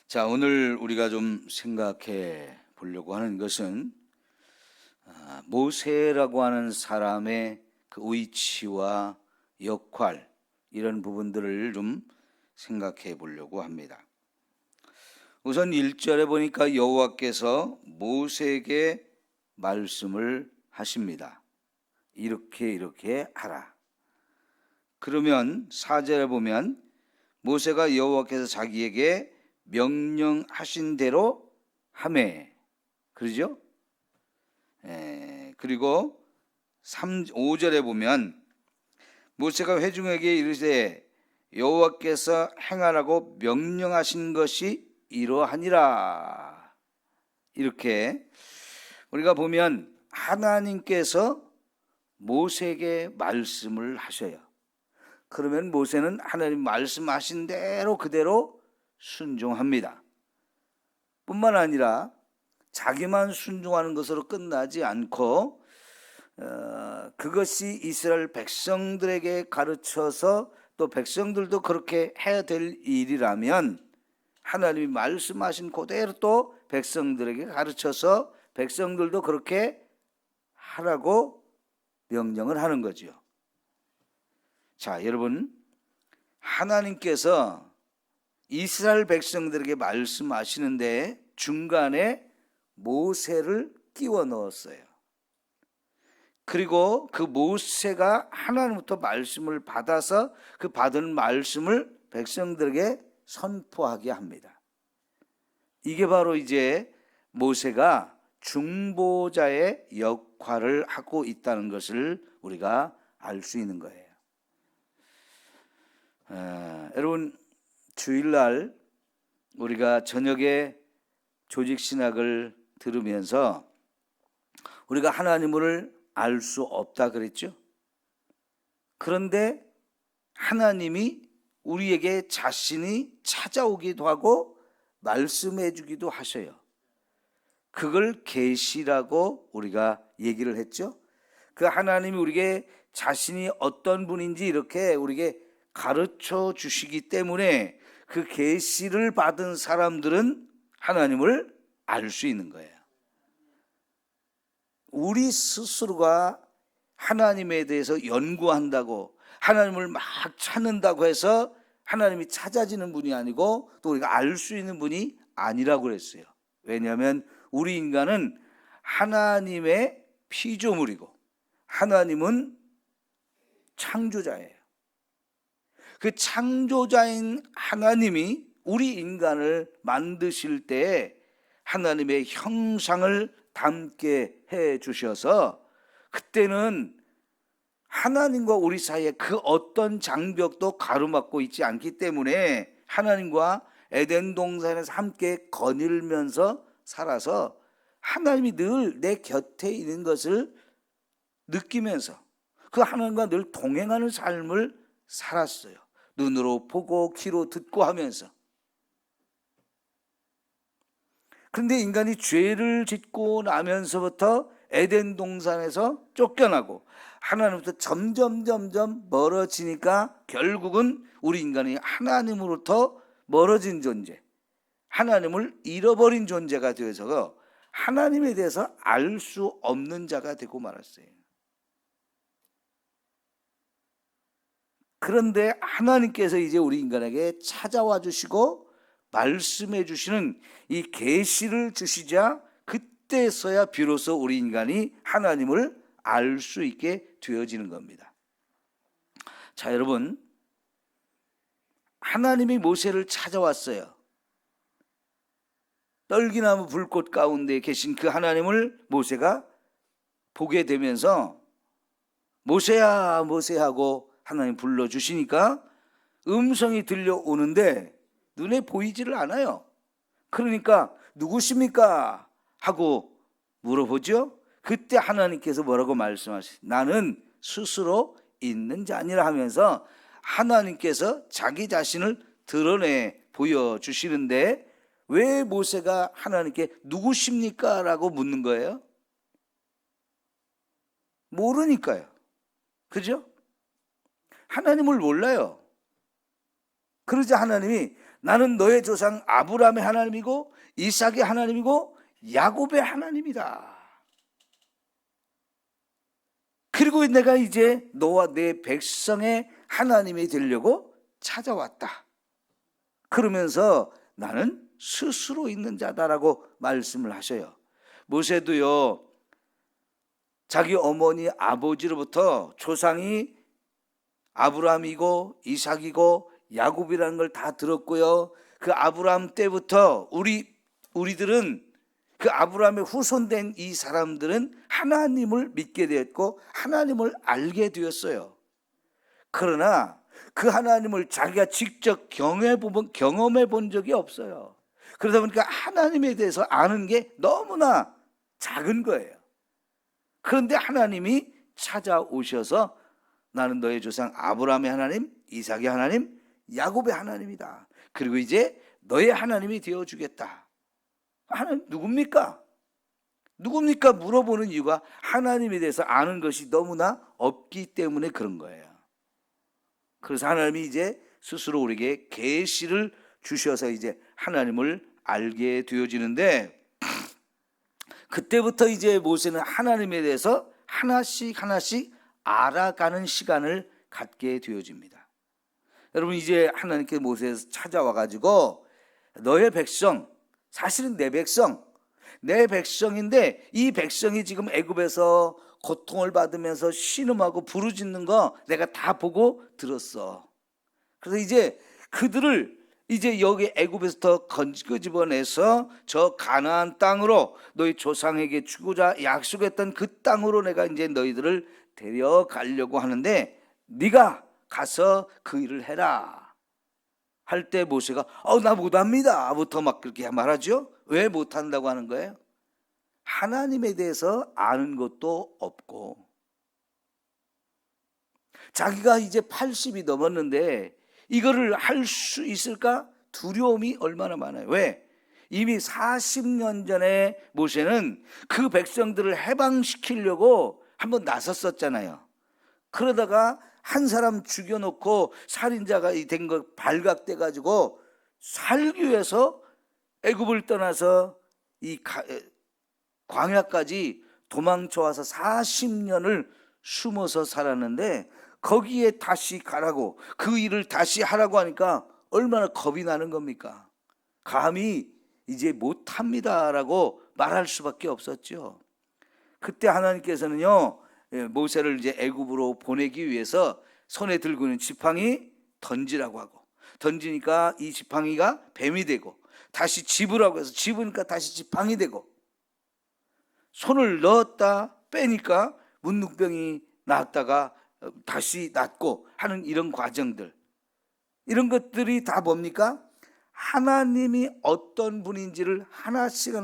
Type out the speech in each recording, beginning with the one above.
자, 오늘 우리가 좀 생각해 보려고 하는 것은 모세라고 하는 사람의 그 위치와 역할, 이런 부분들을 좀 생각해 보려고 합니다. 우선 1절에 보니까 여호와께서 모세에게 말씀을 하십니다. 이렇게 하라. 그러면 4절에 보면 모세가 여호와께서 자기에게 명령하신 대로 하매, 그러죠? 그리고 5절에 보면 모세가 회중에게 이르되 여호와께서 행하라고 명령하신 것이 이러하니라. 이렇게 우리가 보면 하나님께서 모세에게 말씀을 하셔요. 그러면 모세는 하나님 말씀하신 대로 그대로 순종합니다. 뿐만 아니라 자기만 순종하는 것으로 끝나지 않고 그것이 이스라엘 백성들에게 가르쳐서 또 백성들도 그렇게 해야 될 일이라면 하나님이 말씀하신 그대로 또 백성들에게 가르쳐서 백성들도 그렇게 하라고 명령을 하는 거죠. 자, 여러분, 하나님께서 이스라엘 백성들에게 말씀하시는데 중간에 모세를 끼워 넣었어요. 그리고 그 모세가 하나님부터 말씀을 받아서 그 받은 말씀을 백성들에게 선포하게 합니다. 이게 바로 이제 모세가 중보자의 역할을 하고 있다는 것을 우리가 알 수 있는 거예요. 여러분, 주일날 우리가 저녁에 조직신학을 들으면서 우리가 하나님을 알 수 없다 그랬죠. 그런데 하나님이 우리에게 자신이 찾아오기도 하고 말씀해 주기도 하셔요. 그걸 계시라고 우리가 얘기를 했죠. 그 하나님이 우리에게 자신이 어떤 분인지 이렇게 우리에게 가르쳐 주시기 때문에 그 계시를 받은 사람들은 하나님을 알 수 있는 거예요. 우리 스스로가 하나님에 대해서 연구한다고 하나님을 막 찾는다고 해서 하나님이 찾아지는 분이 아니고 또 우리가 알 수 있는 분이 아니라고 그랬어요. 왜냐하면 우리 인간은 하나님의 피조물이고 하나님은 창조자예요. 그 창조자인 하나님이 우리 인간을 만드실 때 하나님의 형상을 담게 해 주셔서 그때는 하나님과 우리 사이에 그 어떤 장벽도 가로막고 있지 않기 때문에 하나님과 에덴 동산에서 함께 거닐면서 살아서 하나님이 늘 내 곁에 있는 것을 느끼면서 그 하나님과 늘 동행하는 삶을 살았어요. 눈으로 보고 귀로 듣고 하면서. 그런데 인간이 죄를 짓고 나면서부터 에덴 동산에서 쫓겨나고 하나님부터 점점 멀어지니까 결국은 우리 인간이 하나님으로부터 멀어진 존재, 하나님을 잃어버린 존재가 되어서 하나님에 대해서 알 수 없는 자가 되고 말았어요. 그런데 하나님께서 이제 우리 인간에게 찾아와 주시고 말씀해 주시는 이 계시를 주시자 그때서야 비로소 우리 인간이 하나님을 알 수 있게 되어지는 겁니다. 자, 여러분, 하나님이 모세를 찾아왔어요. 떨기나무 불꽃 가운데 계신 그 하나님을 모세가 보게 되면서 모세야 모세 하고 하나님 불러주시니까 음성이 들려오는데 눈에 보이지를 않아요. 그러니까 누구십니까? 하고 물어보죠. 그때 하나님께서 뭐라고 말씀하시죠? 나는 스스로 있는 자 아니라 하면서 하나님께서 자기 자신을 드러내 보여주시는데 왜 모세가 하나님께 누구십니까? 라고 묻는 거예요? 모르니까요. 그죠? 하나님을 몰라요. 그러자 하나님이 나는 너의 조상 아브라함의 하나님이고 이삭의 하나님이고 야곱의 하나님이다. 그리고 내가 이제 너와 내 백성의 하나님이 되려고 찾아왔다. 그러면서 나는 스스로 있는 자다라고 말씀을 하셔요. 모세도요, 자기 어머니 아버지로부터 조상이 아브라함이고 이삭이고 야곱이라는 걸 다 들었고요. 그 아브라함 때부터 우리들은 그 아브라함의 후손된 이 사람들은 하나님을 믿게 되었고 하나님을 알게 되었어요. 그러나 그 하나님을 자기가 직접 경험해 본 적이 없어요. 그러다 보니까 하나님에 대해서 아는 게 너무나 작은 거예요. 그런데 하나님이 찾아오셔서 나는 너의 조상 아브라함의 하나님, 이삭의 하나님, 야곱의 하나님이다. 그리고 이제 너의 하나님이 되어주겠다. 하나님 누굽니까? 누굽니까? 물어보는 이유가 하나님에 대해서 아는 것이 너무나 없기 때문에 그런 거예요. 그래서 하나님이 이제 스스로 우리에게 계시를 주셔서 이제 하나님을 알게 되어지는데, 그때부터 이제 모세는 하나님에 대해서 하나씩 알아가는 시간을 갖게 되어집니다. 여러분, 이제 하나님께 모세에서 찾아와 가지고 너의 백성, 사실은 내 백성인데 이 백성이 지금 애굽에서 고통을 받으면서 신음하고 부르짖는 거 내가 다 보고 들었어. 그래서 이제 그들을 이제 여기 애굽에서 끄집어내서 저 가나안 땅으로 너희 조상에게 주고자 약속했던 그 땅으로 내가 이제 너희들을 데려가려고 하는데 네가 가서 그 일을 해라 할 때 모세가 나 못합니다 부터 막 그렇게 말하죠. 왜 못한다고 하는 거예요? 하나님에 대해서 아는 것도 없고, 자기가 이제 80이 넘었는데 이거를 할 수 있을까? 두려움이 얼마나 많아요. 왜? 이미 40년 전에 모세는 그 백성들을 해방시키려고 한번 나섰었잖아요. 그러다가 한 사람 죽여놓고 살인자가 된 거 발각돼 가지고 살기 위해서 애굽을 떠나서 이 광야까지 도망쳐와서 40년을 숨어서 살았는데, 거기에 다시 가라고, 그 일을 다시 하라고 하니까 얼마나 겁이 나는 겁니까? 감히 이제 못합니다라고 말할 수밖에 없었죠. 그때 하나님께서는요, 모세를 이제 애굽으로 보내기 위해서 손에 들고 있는 지팡이 던지라고 하고, 던지니까 이 지팡이가 뱀이 되고, 다시 집으라고 해서 집으니까 다시 지팡이 되고, 손을 넣었다 빼니까 문둥병이 나왔다가 다시 낫고 하는 이런 과정들, 이런 것들이 다 뭡니까? 하나님이 어떤 분인지를 하나씩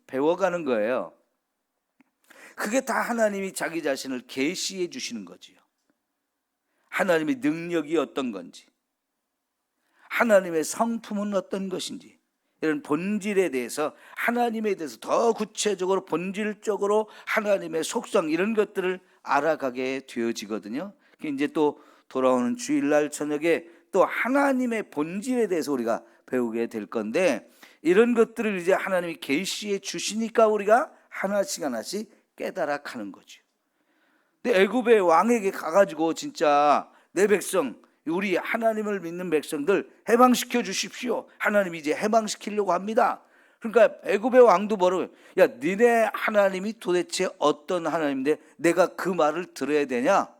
배워가는 거예요. 그게 다 하나님이 자기 자신을 계시해 주시는 거지요. 하나님의 능력이 어떤 건지, 하나님의 성품은 어떤 것인지, 이런 본질에 대해서, 하나님에 대해서 더 구체적으로 본질적으로 하나님의 속성, 이런 것들을 알아가게 되어지거든요. 이제 또 돌아오는 주일날 저녁에 또 하나님의 본질에 대해서 우리가 배우게 될 건데, 이런 것들을 이제 하나님이 계시해 주시니까 우리가 하나씩 깨달아 가는 거죠. 근데 애굽의 왕에게 가가지고 진짜 내 백성, 우리 하나님을 믿는 백성들 해방시켜 주십시오. 하나님이 이제 해방시키려고 합니다. 그러니까 애굽의 왕도 뭐라고, 야, 니네 하나님이 도대체 어떤 하나님인데 내가 그 말을 들어야 되냐?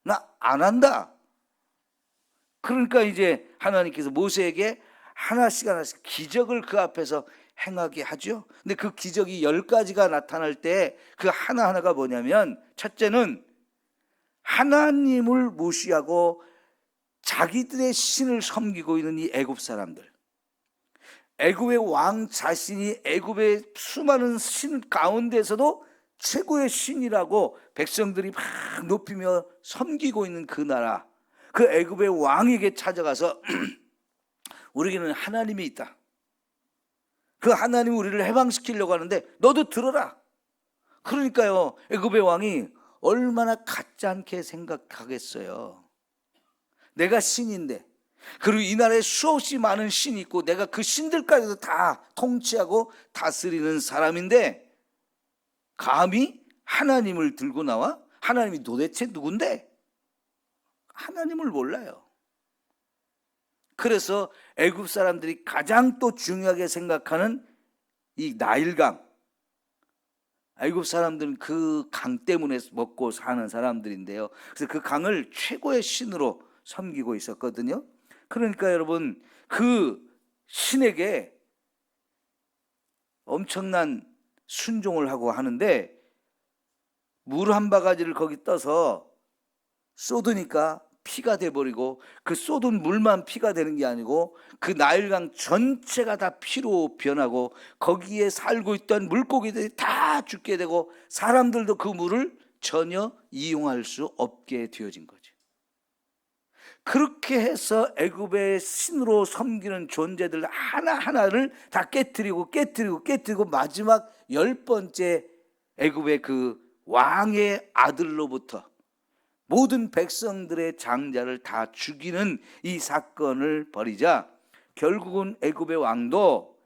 나 안 한다. 그러니까 이제 하나님께서 모세에게 하나씩 기적을 그 앞에서 행하게 하죠. 근데 그 기적이 10가지가 나타날 때 그 하나하나가 뭐냐면, 첫째는 하나님을 무시하고 자기들의 신을 섬기고 있는 이 애굽 사람들, 애굽의 왕 자신이 애굽의 수많은 신 가운데서도 최고의 신이라고 백성들이 막 높이며 섬기고 있는 그 나라, 그 애굽의 왕에게 찾아가서 우리에게는 하나님이 있다. 그 하나님이 우리를 해방시키려고 하는데 너도 들어라. 그러니까요, 애굽의 왕이 얼마나 가짜않게 생각하겠어요. 내가 신인데, 그리고 이 나라에 수없이 많은 신이 있고 내가 그 신들까지도 다 통치하고 다스리는 사람인데 감히 하나님을 들고 나와? 하나님이 도대체 누군데? 하나님을 몰라요. 그래서 애굽 사람들이 가장 또 중요하게 생각하는 이 나일강, 애굽 사람들은 그 강 때문에 먹고 사는 사람들인데요. 그래서 그 강을 최고의 신으로 섬기고 있었거든요. 그러니까 여러분, 그 신에게 엄청난 순종을 하고 하는데 물 한 바가지를 거기 떠서 쏟으니까 피가 돼버리고, 그 쏟은 물만 피가 되는 게 아니고 그 나일강 전체가 다 피로 변하고 거기에 살고 있던 물고기들이 다 죽게 되고 사람들도 그 물을 전혀 이용할 수 없게 되어진 거죠. 그렇게 해서 애굽의 신으로 섬기는 존재들 하나하나를 다 깨뜨리고 마지막 10번째 애굽의 그 왕의 아들로부터 모든 백성들의 장자를 다 죽이는 이 사건을 벌이자 결국은 애굽의 왕도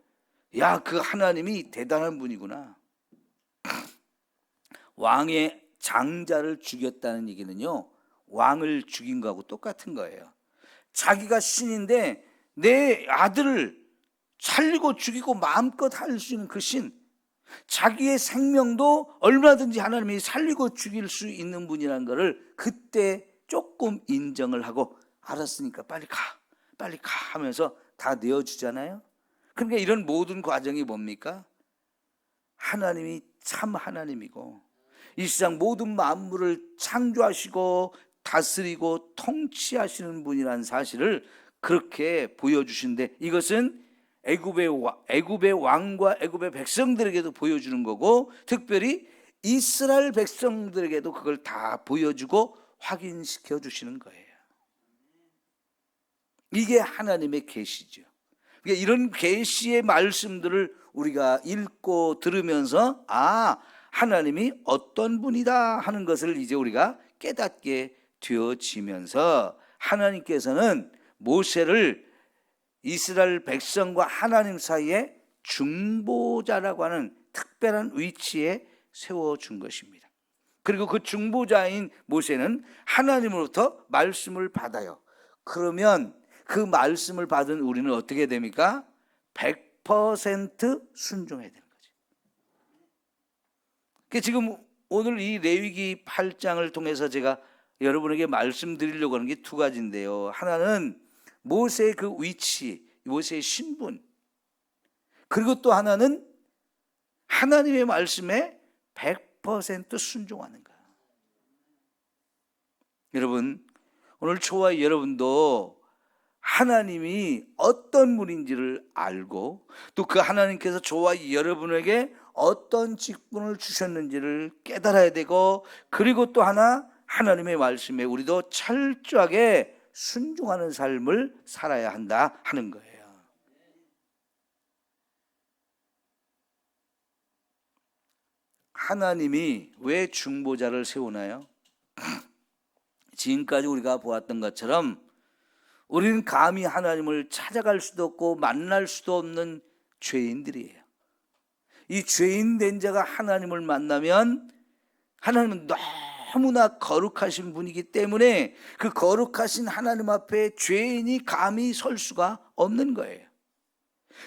야, 그 하나님이 대단한 분이구나. 왕의 장자를 죽였다는 얘기는요, 왕을 죽인 거하고 똑같은 거예요. 자기가 신인데 내 아들을 살리고 죽이고 마음껏 할 수 있는 그 신, 자기의 생명도 얼마든지 하나님이 살리고 죽일 수 있는 분이라는 것을 그때 조금 인정을 하고 알았으니까 빨리 가 하면서 다 내어주잖아요. 그러니까 이런 모든 과정이 뭡니까? 하나님이 참 하나님이고 이 세상 모든 만물을 창조하시고 다스리고 통치하시는 분이라는 사실을 그렇게 보여주신데, 이것은 애굽의 왕과 애굽의 백성들에게도 보여주는 거고 특별히 이스라엘 백성들에게도 그걸 다 보여주고 확인시켜 주시는 거예요. 이게 하나님의 계시죠. 그러니까 이런 계시의 말씀들을 우리가 읽고 들으면서 하나님이 어떤 분이다 하는 것을 이제 우리가 깨닫게 되어지면서 하나님께서는 모세를 이스라엘 백성과 하나님 사이에 중보자라고 하는 특별한 위치에 세워준 것입니다. 그리고 그 중보자인 모세는 하나님으로부터 말씀을 받아요. 그러면 그 말씀을 받은 우리는 어떻게 됩니까? 100% 순종해야 되는 거죠. 그러니까 지금 오늘 이 레위기 8장을 통해서 제가 여러분에게 말씀드리려고 하는 게 두 가지인데요. 하나는 모세의 그 위치, 모세의 신분, 그리고 또 하나는 하나님의 말씀에 100% 순종하는 거예요. 여러분, 오늘 저와 여러분도 하나님이 어떤 분인지를 알고 또 그 하나님께서 저와 여러분에게 어떤 직분을 주셨는지를 깨달아야 되고, 그리고 또 하나 하나님의 말씀에 우리도 철저하게 순종하는 삶을 살아야 한다 하는 거예요. 하나님이 왜 중보자를 세우나요? 지금까지 우리가 보았던 것처럼 우리는 감히 하나님을 찾아갈 수도 없고 만날 수도 없는 죄인들이에요. 이 죄인 된 자가 하나님을 만나면 하나님은 너무나 거룩하신 분이기 때문에 그 거룩하신 하나님 앞에 죄인이 감히 설 수가 없는 거예요.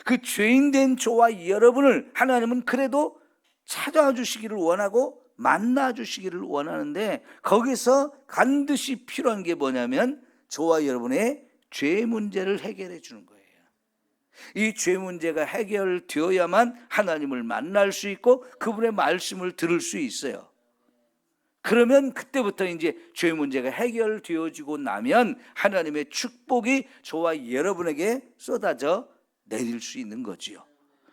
그 죄인 된 저와 여러분을 하나님은 그래도 찾아와 주시기를 원하고 만나 주시기를 원하는데, 거기서 반드시 필요한 게 뭐냐면 저와 여러분의 죄 문제를 해결해 주는 거예요. 이 죄 문제가 해결되어야만 하나님을 만날 수 있고 그분의 말씀을 들을 수 있어요. 그러면 그때부터 이제 죄 문제가 해결되어지고 나면 하나님의 축복이 저와 여러분에게 쏟아져 내릴 수 있는 거지요.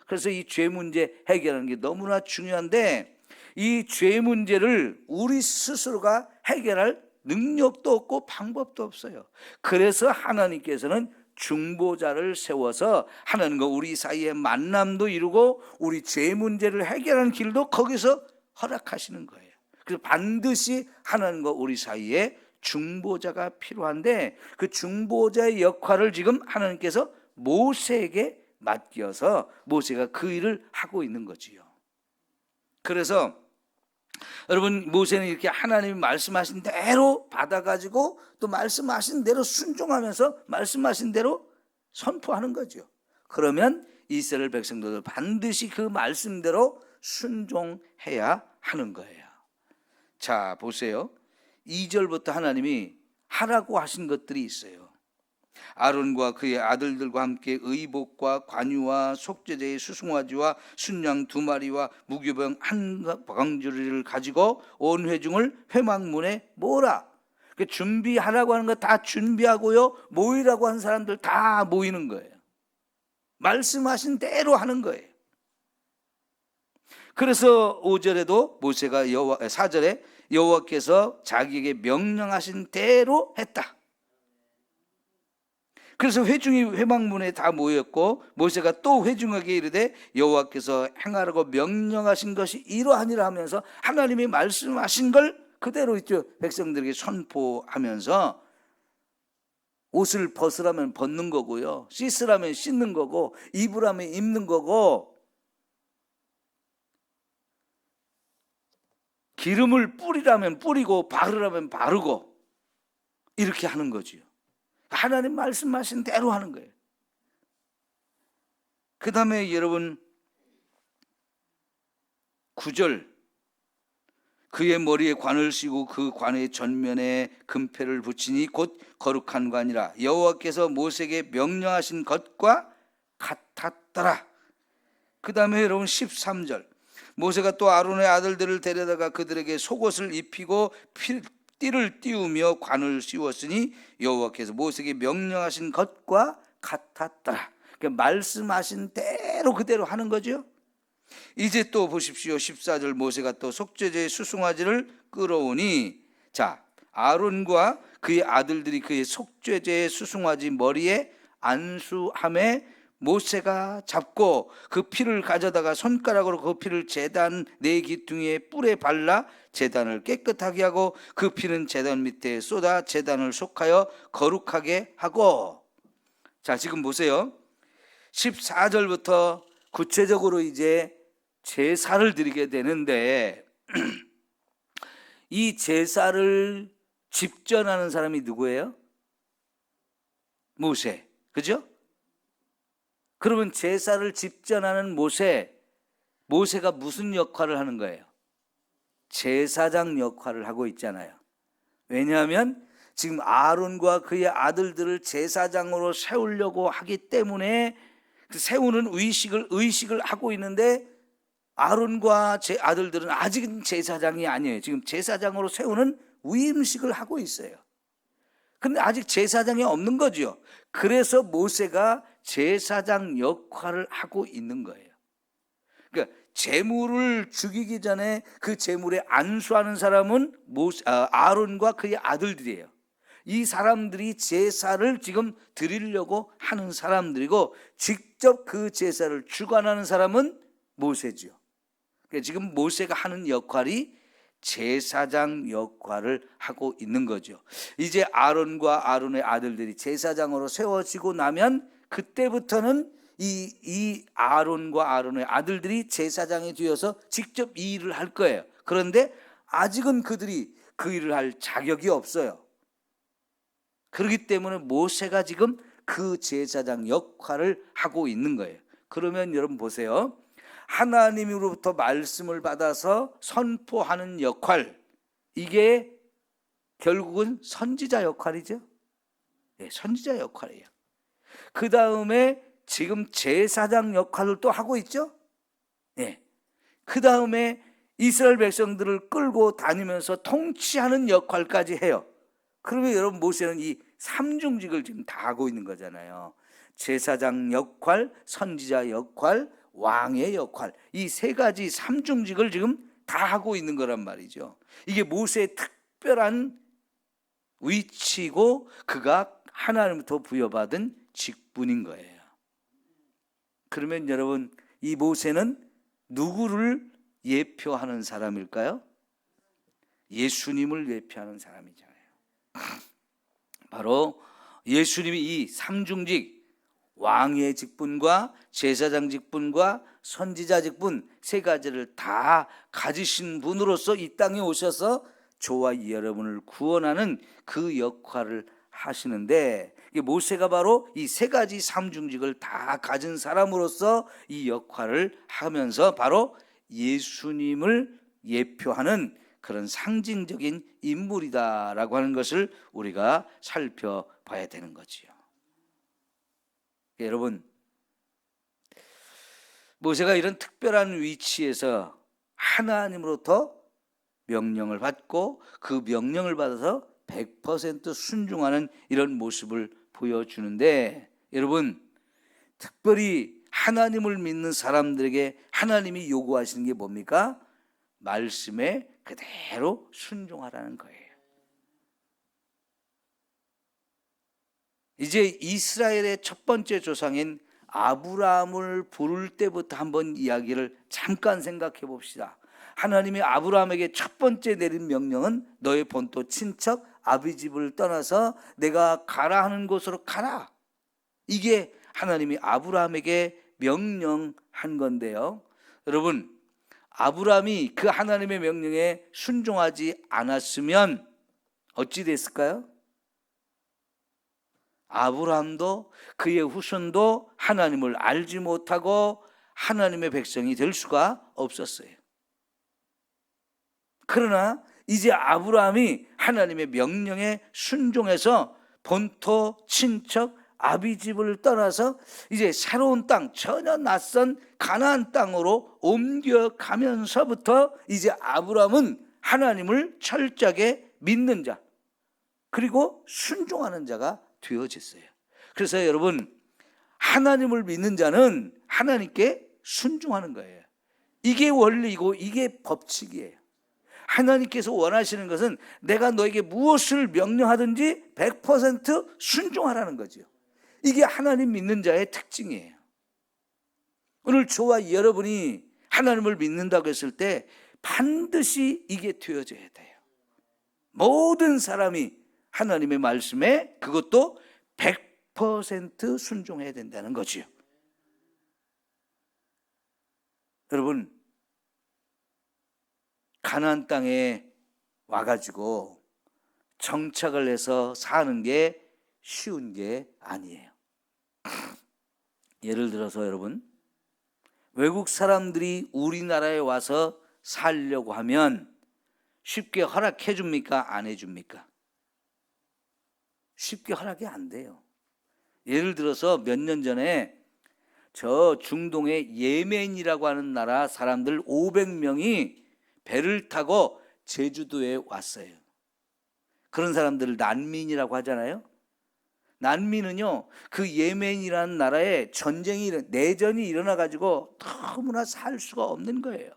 그래서 이 죄 문제 해결하는 게 너무나 중요한데, 이 죄 문제를 우리 스스로가 해결할 능력도 없고 방법도 없어요. 그래서 하나님께서는 중보자를 세워서 하나님과 우리 사이에 만남도 이루고 우리 죄 문제를 해결하는 길도 거기서 허락하시는 거예요. 그래서 반드시 하나님과 우리 사이에 중보자가 필요한데 그 중보자의 역할을 지금 하나님께서 모세에게 맡겨서 모세가 그 일을 하고 있는 거지요. 그래서 여러분, 모세는 이렇게 하나님이 말씀하신 대로 받아가지고 또 말씀하신 대로 순종하면서 말씀하신 대로 선포하는 거죠. 그러면 이스라엘 백성들도 반드시 그 말씀대로 순종해야 하는 거예요. 자, 보세요. 2절부터 하나님이 하라고 하신 것들이 있어요. 아론과 그의 아들들과 함께 의복과 관유와 속죄제의 수송아지와 순양 2마리와 무교병 1광주리를 가지고 온 회중을 회막문에 모으라. 준비하라고 하는 거 다 준비하고요, 모이라고 한 사람들 다 모이는 거예요. 말씀하신 대로 하는 거예요. 그래서 5절에도 모세가 4절에 여호와께서 자기에게 명령하신 대로 했다. 그래서 회중이 회막문에 다 모였고 모세가 또 회중에게 이르되 여호와께서 행하라고 명령하신 것이 이러하니라 하면서 하나님이 말씀하신 걸 그대로 있죠, 백성들에게 선포하면서 옷을 벗으라면 벗는 거고요, 씻으라면 씻는 거고, 입으라면 입는 거고, 기름을 뿌리라면 뿌리고 바르라면 바르고 이렇게 하는 거지요. 하나님 말씀하신 대로 하는 거예요. 그 다음에 여러분 9절, 그의 머리에 관을 씌고 그 관의 전면에 금패를 붙이니 곧 거룩한 관이라 여호와께서 모세에게 명령하신 것과 같았더라. 그 다음에 여러분 13절, 모세가 또 아론의 아들들을 데려다가 그들에게 속옷을 입히고 띠를 띄우며 관을 씌웠으니 여호와께서 모세에게 명령하신 것과 같았더라. 그러니까 말씀하신 대로 그대로 하는 거죠. 이제 또 보십시오. 14절, 모세가 또 속죄제의 수송아지를 끌어오니, 자, 아론과 그의 아들들이 그의 속죄제의 수송아지 머리에 안수함에 모세가 잡고 그 피를 가져다가 손가락으로 그 피를 제단 4기둥의 뿔에 발라 제단을 깨끗하게 하고 그 피는 제단 밑에 쏟아 제단을 속하여 거룩하게 하고. 자, 지금 보세요. 14절부터 구체적으로 이제 제사를 드리게 되는데 이 제사를 집전하는 사람이 누구예요? 모세, 그죠? 그러면 제사를 집전하는 모세가 무슨 역할을 하는 거예요? 제사장 역할을 하고 있잖아요. 왜냐하면 지금 아론과 그의 아들들을 제사장으로 세우려고 하기 때문에 그 세우는 의식을 하고 있는데 아론과 제 아들들은 아직은 제사장이 아니에요. 지금 제사장으로 세우는 위임식을 하고 있어요. 근데 아직 제사장이 없는 거죠. 그래서 모세가 제사장 역할을 하고 있는 거예요. 그러니까 제물을 죽이기 전에 그 제물에 안수하는 사람은 아론과 그의 아들들이에요. 이 사람들이 제사를 지금 드리려고 하는 사람들이고 직접 그 제사를 주관하는 사람은 모세죠. 그러니까 지금 모세가 하는 역할이 제사장 역할을 하고 있는 거죠. 이제 아론과 아론의 아들들이 제사장으로 세워지고 나면 그때부터는 이 아론과 아론의 아들들이 제사장이 되어서 직접 이 일을 할 거예요. 그런데 아직은 그들이 그 일을 할 자격이 없어요. 그렇기 때문에 모세가 지금 그 제사장 역할을 하고 있는 거예요. 그러면 여러분 보세요. 하나님으로부터 말씀을 받아서 선포하는 역할, 이게 결국은 선지자 역할이죠. 네, 선지자 역할이에요. 그 다음에 지금 제사장 역할을 또 하고 있죠. 네. 그 다음에 이스라엘 백성들을 끌고 다니면서 통치하는 역할까지 해요. 그러면 여러분 모세는 이 삼중직을 지금 다 하고 있는 거잖아요. 제사장 역할, 선지자 역할, 왕의 역할, 이 3가지 삼중직을 지금 다 하고 있는 거란 말이죠. 이게 모세의 특별한 위치고 그가 하나님부터 부여받은 직분인 거예요. 그러면 여러분, 이 모세는 누구를 예표하는 사람일까요? 예수님을 예표하는 사람이잖아요. 바로 예수님이 이 삼중직, 왕의 직분과 제사장 직분과 선지자 직분 세 가지를 다 가지신 분으로서 이 땅에 오셔서 저와 여러분을 구원하는 그 역할을 하시는데, 모세가 바로 이 세 가지 삼중직을 다 가진 사람으로서 이 역할을 하면서 바로 예수님을 예표하는 그런 상징적인 인물이다라고 하는 것을 우리가 살펴봐야 되는 거지요. 여러분, 모세가 이런 특별한 위치에서 하나님으로부터 명령을 받고 그 명령을 받아서 100% 순종하는 이런 모습을 보여주는데, 여러분, 특별히 하나님을 믿는 사람들에게 하나님이 요구하시는 게 뭡니까? 말씀에 그대로 순종하라는 거예요. 이제 이스라엘의 첫 번째 조상인 아브라함을 부를 때부터 한번 이야기를 잠깐 생각해 봅시다. 하나님이 아브라함에게 첫 번째 내린 명령은 너의 본토 친척 아비 집을 떠나서 내가 가라 하는 곳으로 가라. 이게 하나님이 아브라함에게 명령한 건데요. 여러분, 아브라함이 그 하나님의 명령에 순종하지 않았으면 어찌 됐을까요? 아브라함도 그의 후손도 하나님을 알지 못하고 하나님의 백성이 될 수가 없었어요. 그러나 이제 아브라함이 하나님의 명령에 순종해서 본토 친척 아비 집을 떠나서 이제 새로운 땅, 전혀 낯선 가나안 땅으로 옮겨가면서부터 이제 아브라함은 하나님을 철저하게 믿는 자, 그리고 순종하는 자가 되어졌어요. 그래서 여러분, 하나님을 믿는 자는 하나님께 순종하는 거예요. 이게 원리이고 이게 법칙이에요. 하나님께서 원하시는 것은 내가 너에게 무엇을 명령하든지 100% 순종하라는 거죠. 이게 하나님 믿는 자의 특징이에요. 오늘 저와 여러분이 하나님을 믿는다고 했을 때 반드시 이게 되어져야 돼요. 모든 사람이 하나님의 말씀에 그것도 100% 순종해야 된다는 거지요. 여러분, 가나안 땅에 와가지고 정착을 해서 사는 게 쉬운 게 아니에요. 예를 들어서 여러분, 외국 사람들이 우리나라에 와서 살려고 하면 쉽게 허락해 줍니까? 안 해줍니까? 쉽게 허락이 안 돼요. 예를 들어서 몇 년 전에 저 중동의 예멘이라고 하는 나라 사람들 500명이 배를 타고 제주도에 왔어요. 그런 사람들을 난민이라고 하잖아요. 난민은요, 그 예멘이라는 나라에 내전이 일어나가지고 너무나 살 수가 없는 거예요.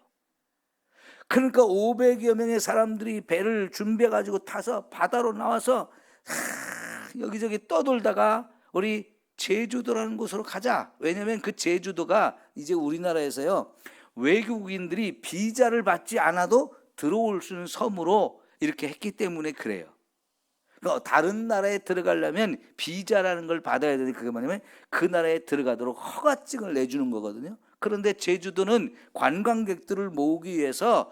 그러니까 500여 명의 사람들이 배를 준비해가지고 타서 바다로 나와서 여기저기 떠돌다가 우리 제주도라는 곳으로 가자. 왜냐하면 그 제주도가 이제 우리나라에서요, 외국인들이 비자를 받지 않아도 들어올 수 있는 섬으로 이렇게 했기 때문에 그래요. 그러니까 다른 나라에 들어가려면 비자라는 걸 받아야 되는데, 그게 뭐냐면 그 나라에 들어가도록 허가증을 내주는 거거든요. 그런데 제주도는 관광객들을 모으기 위해서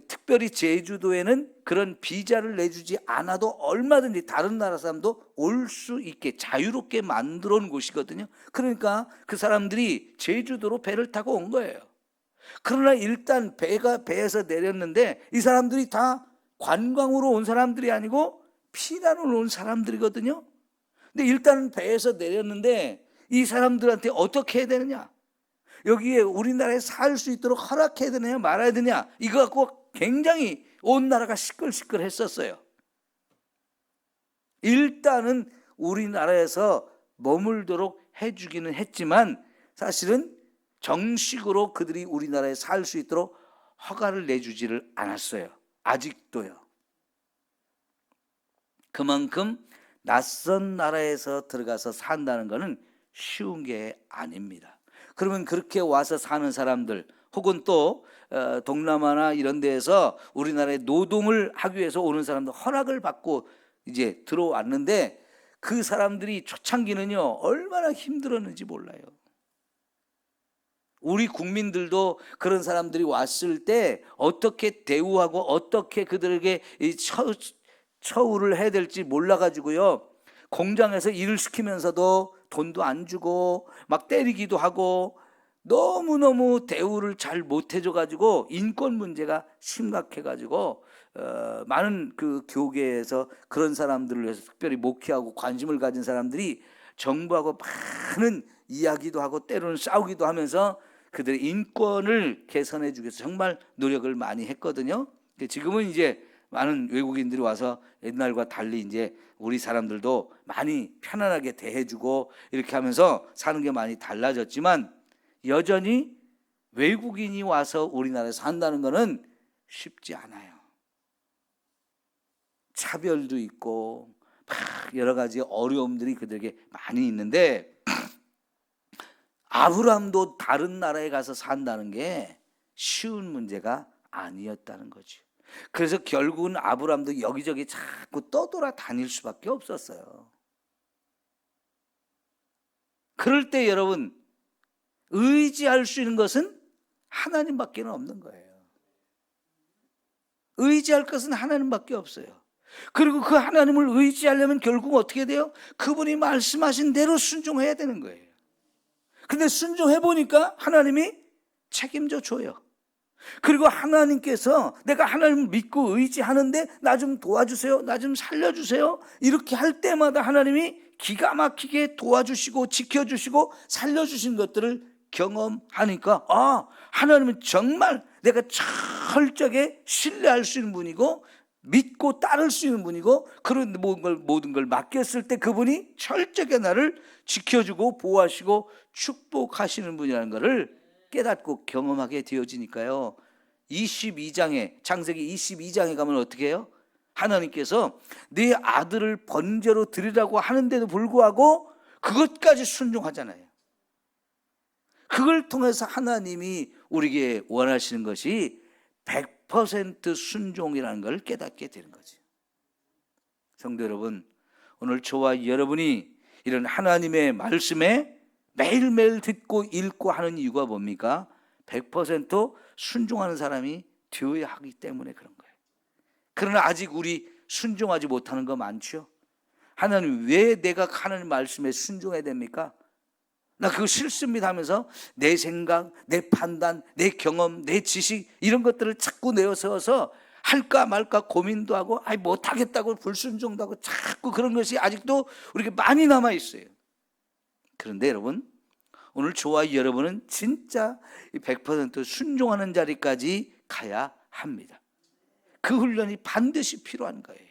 특별히 제주도에는 그런 비자를 내주지 않아도 얼마든지 다른 나라 사람도 올 수 있게 자유롭게 만들어 놓은 곳이거든요. 그러니까 그 사람들이 제주도로 배를 타고 온 거예요. 그러나 일단 배에서 내렸는데 이 사람들이 다 관광으로 온 사람들이 아니고 피난으로 온 사람들이거든요. 근데 일단은 배에서 내렸는데 이 사람들한테 어떻게 해야 되느냐? 여기에 우리나라에 살 수 있도록 허락해야 되느냐 말아야 되느냐, 이거 갖고 굉장히 온 나라가 시끌시끌했었어요. 일단은 우리나라에서 머물도록 해주기는 했지만 사실은 정식으로 그들이 우리나라에 살 수 있도록 허가를 내주지를 않았어요. 아직도요. 그만큼 낯선 나라에서 들어가서 산다는 것은 쉬운 게 아닙니다. 그러면 그렇게 와서 사는 사람들, 혹은 또 동남아나 이런 데에서 우리나라에 노동을 하기 위해서 오는 사람들 허락을 받고 이제 들어왔는데 그 사람들이 초창기는요 얼마나 힘들었는지 몰라요. 우리 국민들도 그런 사람들이 왔을 때 어떻게 대우하고 어떻게 그들에게 처우를 해야 될지 몰라가지고요, 공장에서 일을 시키면서도 돈도 안 주고 막 때리기도 하고 너무너무 대우를 잘 못해줘가지고 인권 문제가 심각해가지고 많은 그 교계에서 그런 사람들을 위해서 특별히 목회하고 관심을 가진 사람들이 정부하고 많은 이야기도 하고 때로는 싸우기도 하면서 그들의 인권을 개선해 주기 위해서 정말 노력을 많이 했거든요. 지금은 이제 많은 외국인들이 와서 옛날과 달리 이제 우리 사람들도 많이 편안하게 대해주고 이렇게 하면서 사는 게 많이 달라졌지만 여전히 외국인이 와서 우리나라에 산다는 것은 쉽지 않아요. 차별도 있고 여러 가지 어려움들이 그들에게 많이 있는데 아브라함도 다른 나라에 가서 산다는 게 쉬운 문제가 아니었다는 거죠. 그래서 결국은 아브라함도 여기저기 자꾸 떠돌아 다닐 수밖에 없었어요. 그럴 때 여러분, 의지할 수 있는 것은 하나님밖에 없는 거예요. 의지할 것은 하나님밖에 없어요. 그리고 그 하나님을 의지하려면 결국 어떻게 돼요? 그분이 말씀하신 대로 순종해야 되는 거예요. 근데 순종해 보니까 하나님이 책임져 줘요. 그리고 하나님께서 내가 하나님을 믿고 의지하는데 나 좀 도와주세요, 나 좀 살려주세요, 이렇게 할 때마다 하나님이 기가 막히게 도와주시고 지켜주시고 살려주신 것들을 경험하니까 하나님은 정말 내가 철저하게 신뢰할 수 있는 분이고 믿고 따를 수 있는 분이고, 그런 모든 걸 맡겼을 때 그분이 철저하게 나를 지켜주고 보호하시고 축복하시는 분이라는 것을 깨닫고 경험하게 되어지니까요, 22장에 창세기 22장에 가면 어떻게 해요? 하나님께서 네 아들을 번제로 드리라고 하는데도 불구하고 그것까지 순종하잖아요. 그걸 통해서 하나님이 우리에게 원하시는 것이 100% 순종이라는 걸 깨닫게 되는 거죠. 성도 여러분, 오늘 저와 여러분이 이런 하나님의 말씀에 매일매일 듣고 읽고 하는 이유가 뭡니까? 100% 순종하는 사람이 되어야 하기 때문에 그런 거예요. 그러나 아직 우리 순종하지 못하는 거 많죠? 하나님, 왜 내가 하나님 말씀에 순종해야 됩니까? 나 그거 싫습니다 하면서 내 생각, 내 판단, 내 경험, 내 지식 이런 것들을 자꾸 내어세워서 할까 말까 고민도 하고 못하겠다고 불순종도 하고 자꾸 그런 것이 아직도 우리에게 많이 남아있어요. 그런데 여러분, 오늘 저와 여러분은 진짜 100% 순종하는 자리까지 가야 합니다. 그 훈련이 반드시 필요한 거예요.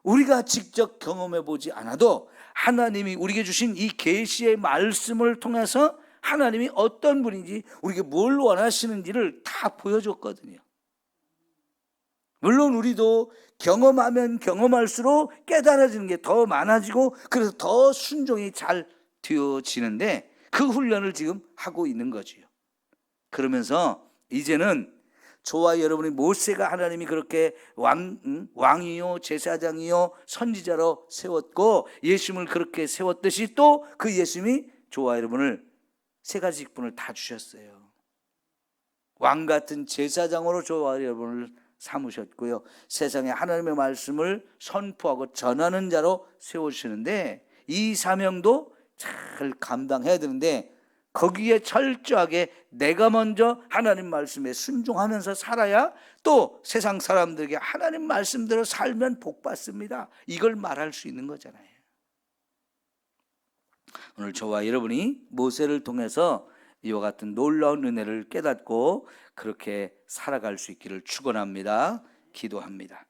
우리가 직접 경험해 보지 않아도 하나님이 우리에게 주신 이 계시의 말씀을 통해서 하나님이 어떤 분인지, 우리에게 뭘 원하시는지를 다 보여줬거든요. 물론 우리도 경험하면 경험할수록 깨달아지는 게 더 많아지고 그래서 더 순종이 잘 되어지는데 그 훈련을 지금 하고 있는 거지요. 그러면서 이제는 저와 여러분이 모세가 하나님이 그렇게 왕이요 제사장이요 선지자로 세웠고 예수님을 그렇게 세웠듯이 또 그 예수님이 저와 여러분을 세 가지 직분을 다 주셨어요. 왕 같은 제사장으로 저와 여러분을 삼으셨고요, 세상에 하나님의 말씀을 선포하고 전하는 자로 세우시는데 이 사명도 잘 감당해야 되는데 거기에 철저하게 내가 먼저 하나님 말씀에 순종하면서 살아야 또 세상 사람들에게 하나님 말씀대로 살면 복 받습니다, 이걸 말할 수 있는 거잖아요. 오늘 저와 여러분이 모세를 통해서 이와 같은 놀라운 은혜를 깨닫고 그렇게 살아갈 수 있기를 축원합니다. 기도합니다.